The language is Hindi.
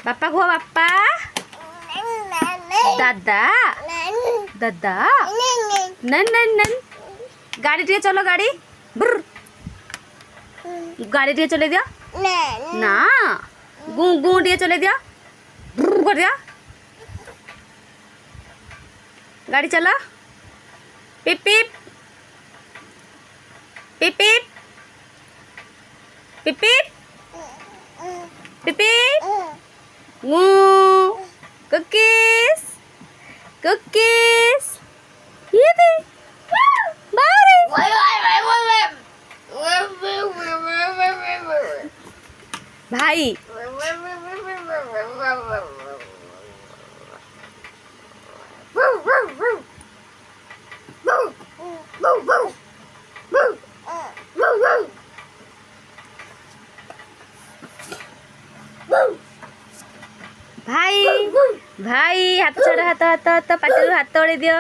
बापा हुआ बापा दादा दादा नन नन नन गाड़ी टे चलो गाड़ी ब्र गाड़ी टे चले दिया ना गू गू टे चले दिया ब्र कर दिया गाड़ी चला पिप पिप पिप पिप पिप पिप पिप पिप गू कुकीज कुकीज ये दे बारे भाई भाई भाई हाथ छाड़ हाथ हाथ हाथ पाटी हाथ तोड़े दियो